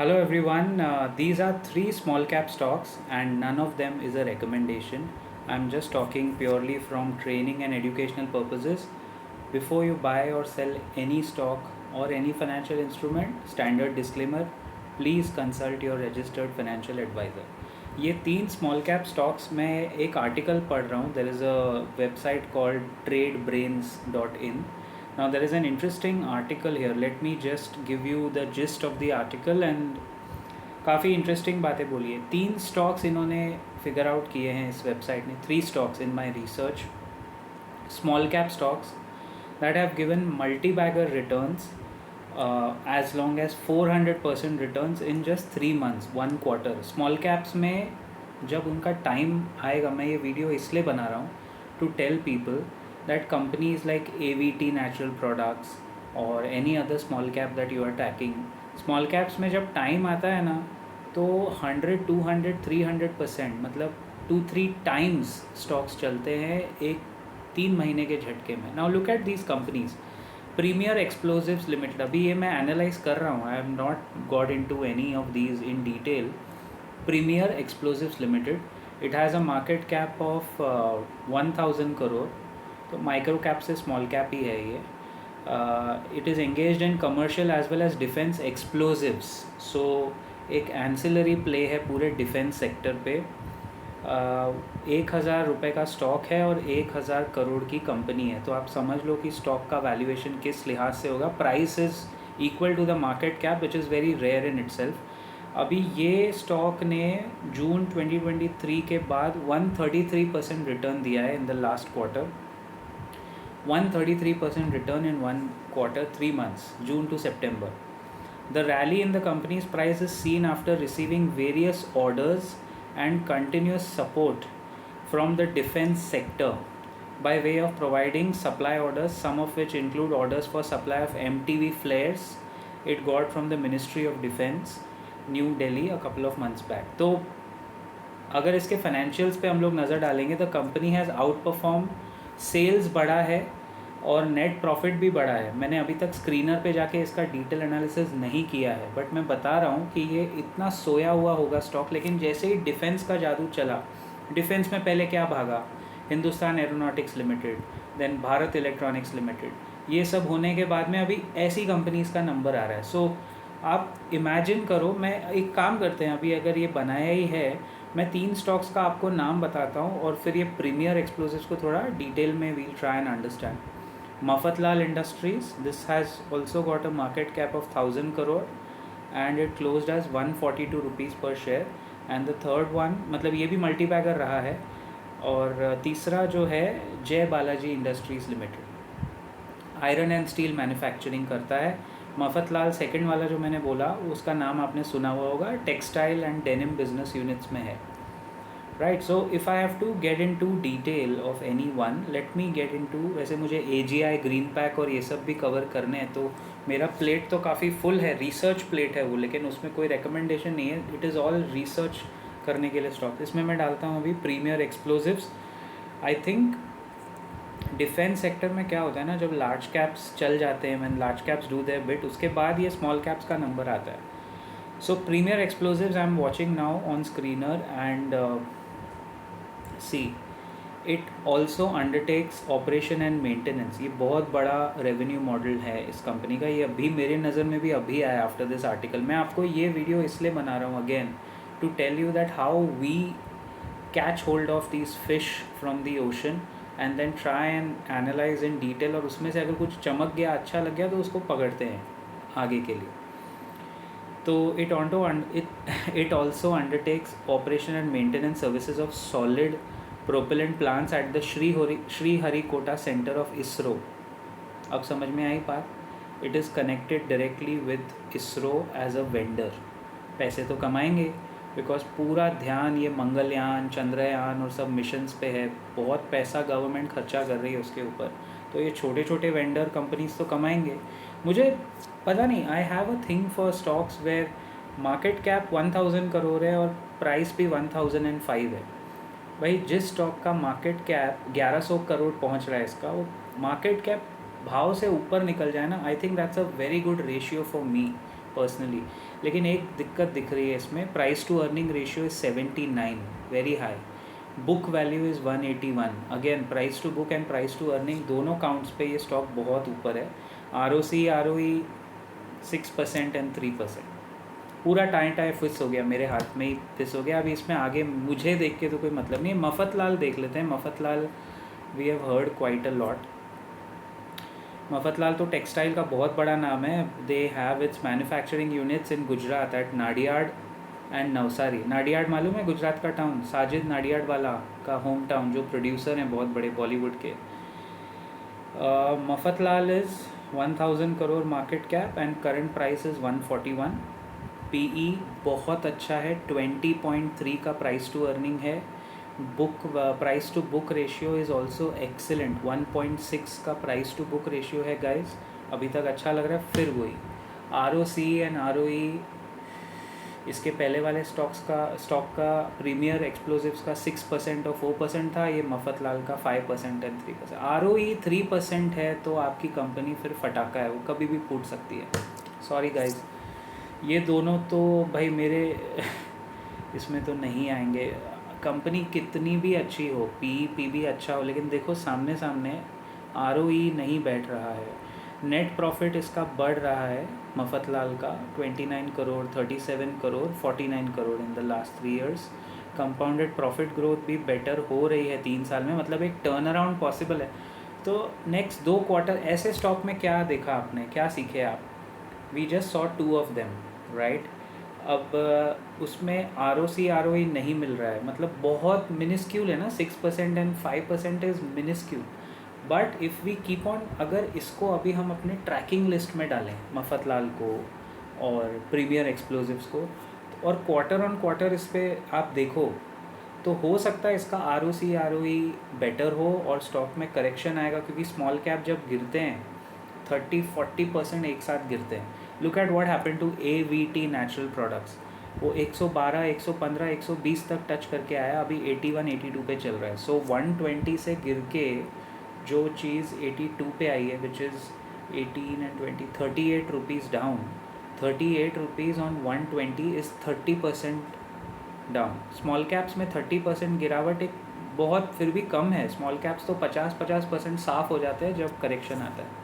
Hello everyone. These are three small cap stocks, and none of them is a recommendation. I'm just talking purely from training and educational purposes. Before you buy or sell any stock or any financial instrument, standard disclaimer, please consult your registered financial advisor. ये तीन small cap stocks में एक article पढ़ रहा हूँ. There is a website called tradebrains.in. Now there is an interesting article here. Let me just give you the gist of the article and काफ़ी interesting बातें बोली है. तीन स्टॉक्स इन्होंने फिगर आउट किए हैं इस वेबसाइट ने. Three stocks in my research, small cap stocks that have given multi-bagger returns as long as 400% returns in just 3 months, 1 quarter. Small caps में जब उनका टाइम आएगा, मैं ये वीडियो इसलिए बना रहा हूँ to tell people that companies like AVT Natural Products or any other small cap that you are tracking, small caps में जब टाइम आता है ना तो 100, 200, 300% मतलब 2-3 टाइम्स स्टॉक्स चलते हैं एक 3 महीने के झटके में. Now look at these companies. Premier explosives limited, अभी ये मैं एनालाइज कर रहा हूँ. I have not got into any of these in detail. Premier explosives limited, it has a market cap of 1000 crore. तो माइक्रो कैप से स्मॉल कैप ही है ये. It is engaged in commercial as well as defence explosives. So एक ancillary play है पूरे defence sector पे. 1000 रुपये का स्टॉक है और 1000 करोड़ की कंपनी है. तो आप समझ लो कि स्टॉक का वैल्यूएशन किस लिहाज से होगा. Price is equal to the market cap which is very rare in itself. अभी ये स्टॉक ने जून 2023 के बाद 133% रिटर्न दिया है in the last quarter. 133% return in 1 quarter, 3 months, June to September. The rally in the company's price is seen after receiving various orders and continuous support from the defense sector by way of providing supply orders, some of which include orders for supply of MTV flares it got from the Ministry of Defense, New Delhi, a couple of months back. तो अगर इसके financials पे हम लोग नज़र डालेंगे तो company has outperform. Sales बढ़ा है और नेट प्रॉफिट भी बढ़ा है. मैंने अभी तक स्क्रीनर पे जाके इसका डिटेल एनालिसिस नहीं किया है, बट मैं बता रहा हूँ कि ये इतना सोया हुआ होगा स्टॉक. लेकिन जैसे ही डिफेंस का जादू चला, डिफेंस में पहले क्या भागा, Hindustan Aeronautics Limited, then Bharat Electronics Limited, ये सब होने के बाद में अभी ऐसी कंपनीज़ का नंबर आ रहा है. सो आप इमेजिन करो. मैं एक काम करते हैं, अभी अगर ये बनाया ही है, मैं 3 स्टॉक्स का आपको नाम बताता हूँ और फिर ये प्रीमियर एक्सप्लोजिव्स को थोड़ा डिटेल में we'll try and understand. Mafatlalal Industries, this has also got a market cap of 1000 crore and it closed as 142 rupees per share. And the third one, मतलब ये भी मल्टी बैगर रहा है. और तीसरा जो है जय Balaji industries limited, iron and steel manufacturing करता है. मफतलाल सेकंड वाला जो मैंने बोला उसका नाम आपने सुना हुआ होगा, textile and denim business units में है. Right. So if I have to get into detail of any one, let me get into. वैसे मुझे AGI, ग्रीन पैक और ये सब भी कवर करने हैं, तो मेरा प्लेट तो काफ़ी फुल है. रिसर्च प्लेट है वो, लेकिन उसमें कोई रिकमेंडेशन नहीं है. इट इज़ ऑल रिसर्च करने के लिए स्टॉक. इसमें मैं डालता हूँ अभी premier explosives. I think defence sector में क्या होता है ना, जब लार्ज कैप्स चल जाते हैं, when large caps do their bit, उसके बाद ये स्मॉल कैप्स का नंबर आता है. So premier explosives I am watching now on screener and see it also undertakes operation and maintenance. ये बहुत बड़ा रेवेन्यू मॉडल है इस कंपनी का. ये अभी मेरे नज़र में भी अभी आया आफ्टर दिस आर्टिकल. मैं आपको ये वीडियो इसलिए बना रहा हूँ again to tell you that how we catch hold of these fish from the ocean and then try and analyse in detail. और उसमें से अगर कुछ चमक गया, अच्छा लग गया, तो उसको पकड़ते हैं आगे के लिए. तो it also undertakes operation and maintenance services of solid propellant plants at the Sriharikota Center of ISRO. अब समझ में आई बात. It is connected directly with ISRO as a vendor. पैसे तो कमाएंगे बिकॉज पूरा ध्यान ये मंगलयान, चंद्रयान और सब मिशंस पे है. बहुत पैसा गवर्नमेंट खर्चा कर रही है उसके ऊपर. तो ये छोटे छोटे वेंडर कंपनीज तो कमाएंगे. मुझे पता नहीं, I have a thing for stocks where market cap 1000 crore है और प्राइस भी 1005 है. भाई जिस स्टॉक का मार्केट कैप 1100 करोड़ पहुंच रहा है, इसका वो मार्केट कैप भाव से ऊपर निकल जाए ना, I think that's a very good ratio for me personally. लेकिन एक दिक्कत दिख रही है इसमें, price to earning ratio is 79, very high. Book value is 181. Again price to book and price to earning दोनों काउंट्स पे ये स्टॉक बहुत ऊपर है. ROE 6% एंड 3%. पूरा टाई फिस हो गया, मेरे हाथ में ही फिस हो गया. अभी इसमें आगे मुझे देख के तो कोई मतलब नहीं है. मफतलाल देख लेते हैं. Mafatlal we have heard quite a lot. Mafatlal तो टेक्सटाइल का बहुत बड़ा नाम है. They have its manufacturing units in Gujarat at Nadiad and Navsari. Nadiad मालूम है, गुजरात का टाउन, साजिद नाडियाड वाला का होम टाउन, जो प्रोड्यूसर हैं बहुत बड़े बॉलीवुड के. Mafatlal is 1000 crore market cap and current price is 141. PE बहुत अच्छा है, 20.3 का प्राइस टू अर्निंग है. Book price to book ratio is also excellent, 1.6 का प्राइस टू बुक रेशियो है गाइस. अभी तक अच्छा लग रहा है. फिर वही ROC एंड ROE, इसके पहले वाले स्टॉक का प्रीमियर एक्सप्लोजिव्स का 6% और 4% था. ये मफतलाल का 5% एंड 3%. ROE 3% है तो आपकी कंपनी फिर फटाका है, वो कभी भी फूट सकती है. सॉरी गाइज, ये दोनों तो भाई मेरे इसमें तो नहीं आएंगे. कंपनी कितनी भी अच्छी हो, PE अच्छा हो, लेकिन देखो सामने ROE नहीं बैठ रहा है. नेट प्रॉफिट इसका बढ़ रहा है मफतलाल का, 29 crore, 37 crore, 49 crore in the last 3 years. Compounded profit growth भी बेटर हो रही है 3 साल में, मतलब एक टर्न अराउंड पॉसिबल है. तो नेक्स्ट 2 क्वार्टर ऐसे स्टॉक में क्या देखा आपने, क्या सीखे आप? We just saw 2 of them, right. अब उसमें ROC ROE नहीं मिल रहा है, मतलब बहुत मिनिस्क्यूल है ना. 6% and 5% is minuscule. But if we keep on, अगर इसको अभी हम अपने ट्रैकिंग लिस्ट में डालें, मफतलाल को और प्रीमियर एक्सप्लोजिव्स को, और क्वार्टर ऑन क्वार्टर इस पर आप देखो, तो हो सकता है इसका ROC ROE बेटर हो और स्टॉक में करेक्शन आएगा. क्योंकि स्मॉल कैप जब गिरते हैं 30-40% एक साथ गिरते हैं. Look at what happened to AVT natural products. वो 112, 115, 120 तक टच करके आया, अभी 81, 82 पे चल रहा है. सो 120 से गिर के जो चीज़ 82 पे आई है, which is 18 and 20, 38 rupees down. 38 rupees on 120 is 30% down. Small caps में 30% गिरावट एक बहुत फिर भी कम है. स्मॉल कैप्स तो 50% साफ़ हो जाते हैं जब करेक्शन आता है.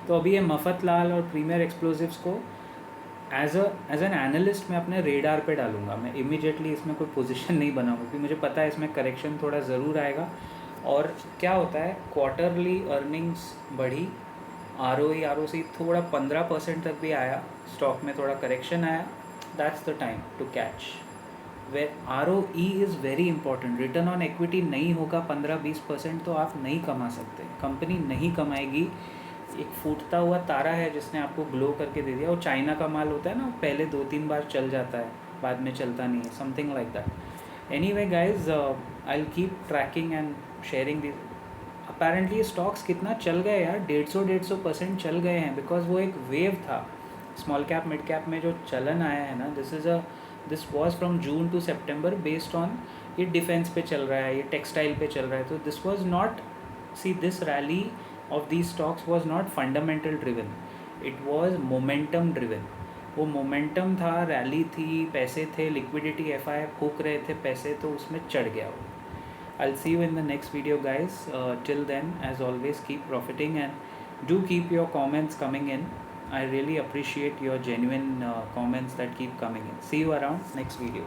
तो अभी ये मफतलाल और प्रीमियर एक्सप्लोजिव्स को एज एन एनालिस्ट मैं अपने रेडार पे डालूंगा. मैं इमीडिएटली इसमें कोई पोजीशन नहीं बनाऊंगा, क्योंकि मुझे पता है इसमें करेक्शन थोड़ा ज़रूर आएगा. और क्या होता है, क्वार्टरली अर्निंग्स बढ़ी, ROE ROC थोड़ा 15% तक भी आया, स्टॉक में थोड़ा करेक्शन आया, that's the time to catch. Way ROE is very important. Return on equity नहीं होगा 15-20% तो आप नहीं कमा सकते, कंपनी नहीं कमाएगी. एक फूटता हुआ तारा है जिसने आपको ग्लो करके दे दिया. और चाइना का माल होता है ना, पहले 2-3 बार चल जाता है, बाद में चलता नहीं है, something like that. Anyway guys, I will keep trekking and sharing this. Apparently stocks कितना चल गए यार, 150% चल गए हैं, बिकॉज वो एक वेव था. स्मॉल कैप मिड कैप में जो चलन आया है ना, this was from June to September based on, ये डिफेंस पे चल रहा है, ये टेक्सटाइल पे चल रहा है. तो this was not, see this rally of these stocks was not fundamental driven, it was momentum driven. वो momentum था, रैली थी, पैसे थे, liquidity FI फूक रहे थे पैसे, तो उसमें चढ़ गया वो. I'll see you in the next video guys. Till then, as always, keep profiting and do keep your comments coming in. I really appreciate your genuine comments that keep coming in. See you around next video.